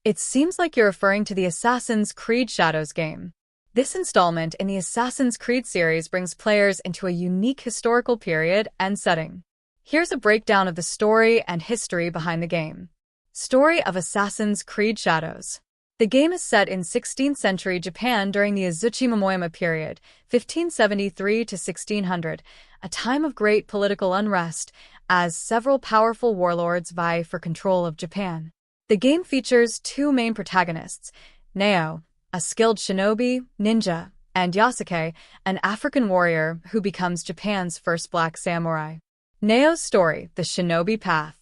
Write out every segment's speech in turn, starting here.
It seems like you're referring to the Assassin's Creed Shadows game. This installment in the Assassin's Creed series brings players into a unique historical period and setting. Here's a breakdown of the story and history behind the game. Story of Assassin's Creed Shadows. The game is set in 16th century Japan during the Azuchi-Momoyama period, 1573 to 1600, a time of great political unrest as several powerful warlords vie for control of Japan. The game features two main protagonists, Naoe, a skilled shinobi, ninja, and Yasuke, an African warrior who becomes Japan's first black samurai. Naoe's story, the shinobi path.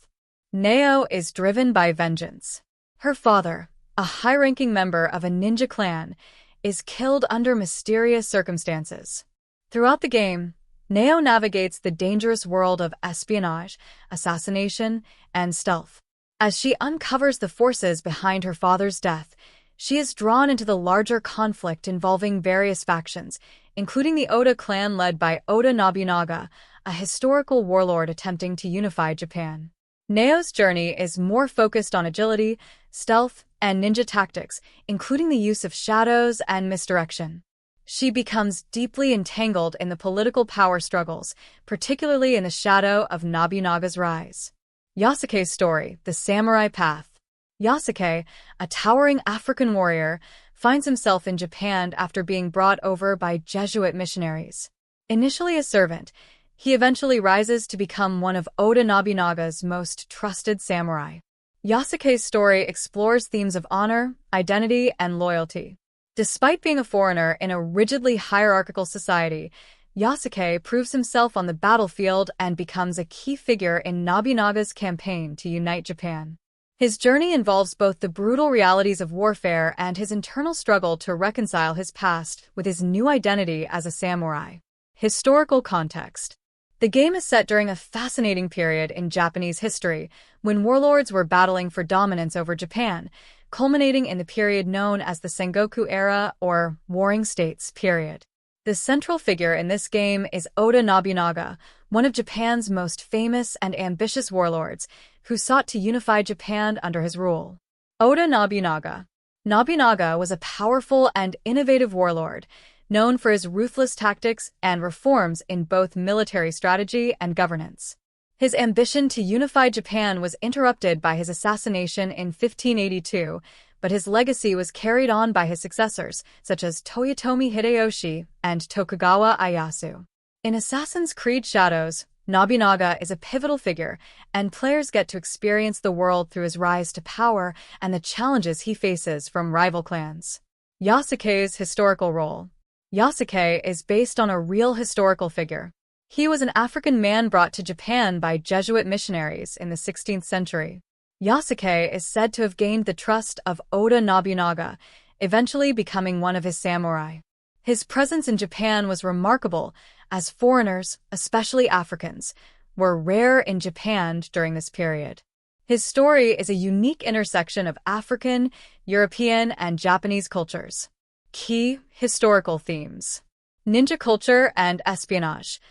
Naoe is driven by vengeance. Her father, a high-ranking member of a ninja clan, is killed under mysterious circumstances. Throughout the game, Naoe navigates the dangerous world of espionage, assassination, and stealth. As she uncovers the forces behind her father's death, she is drawn into the larger conflict involving various factions, including the Oda clan led by Oda Nobunaga, a historical warlord attempting to unify Japan. Naoe's journey is more focused on agility, stealth, and ninja tactics, including the use of shadows and misdirection. She becomes deeply entangled in the political power struggles, particularly in the shadow of Nobunaga's rise. Yasuke's story, the samurai path. Yasuke, a towering African warrior, finds himself in Japan after being brought over by Jesuit missionaries. Initially a servant, he eventually rises to become one of Oda Nobunaga's most trusted samurai. Yasuke's story explores themes of honor, identity, and loyalty. Despite being a foreigner in a rigidly hierarchical society, Yasuke proves himself on the battlefield and becomes a key figure in Nobunaga's campaign to unite Japan. His journey involves both the brutal realities of warfare and his internal struggle to reconcile his past with his new identity as a samurai. Historical context. The game is set during a fascinating period in Japanese history, when warlords were battling for dominance over Japan, culminating in the period known as the Sengoku era or Warring States period. The central figure in this game is Oda Nobunaga, one of Japan's most famous and ambitious warlords, who sought to unify Japan under his rule. Oda Nobunaga. Nobunaga was a powerful and innovative warlord, known for his ruthless tactics and reforms in both military strategy and governance. His ambition to unify Japan was interrupted by his assassination in 1582, but his legacy was carried on by his successors, such as Toyotomi Hideyoshi and Tokugawa Ieyasu. In Assassin's Creed Shadows, Nobunaga is a pivotal figure, and players get to experience the world through his rise to power and the challenges he faces from rival clans. Yasuke's historical role. Yasuke is based on a real historical figure. He was an African man brought to Japan by Jesuit missionaries in the 16th century. Yasuke is said to have gained the trust of Oda Nobunaga, eventually becoming one of his samurai. His presence in Japan was remarkable, as foreigners, especially Africans, were rare in Japan during this period. His story is a unique intersection of African, European, and Japanese cultures. Key historical themes. Ninja culture and espionage.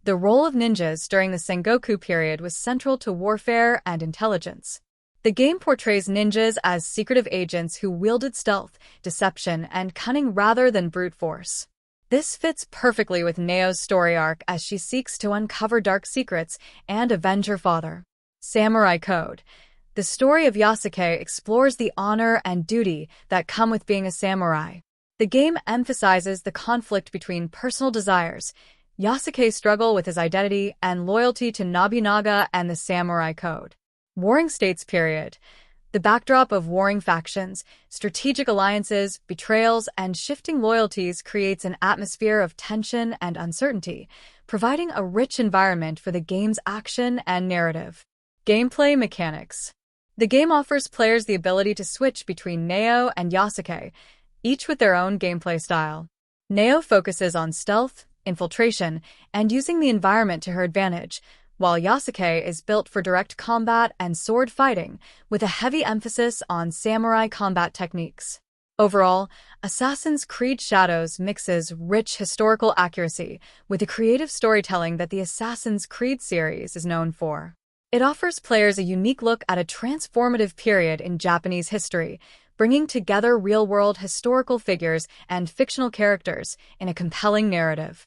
The role of ninjas during the Sengoku period was central to warfare and intelligence. The game portrays ninjas as secretive agents who wielded stealth, deception, and cunning rather than brute force. This fits perfectly with Naoe's story arc as she seeks to uncover dark secrets and avenge her father. Samurai Code. The story of Yasuke explores the honor and duty that come with being a samurai. The game emphasizes the conflict between personal desires, Yasuke's struggle with his identity, and loyalty to Nobunaga and the Samurai Code. Warring States period. The backdrop of warring factions, strategic alliances, betrayals, and shifting loyalties creates an atmosphere of tension and uncertainty, providing a rich environment for the game's action and narrative. Gameplay mechanics. The game offers players the ability to switch between Naoe and Yasuke, each with their own gameplay style. Naoe focuses on stealth, infiltration, and using the environment to her advantage, while Yasuke is built for direct combat and sword fighting, with a heavy emphasis on samurai combat techniques. Overall, Assassin's Creed Shadows mixes rich historical accuracy with the creative storytelling that the Assassin's Creed series is known for. It offers players a unique look at a transformative period in Japanese history, bringing together real-world historical figures and fictional characters in a compelling narrative.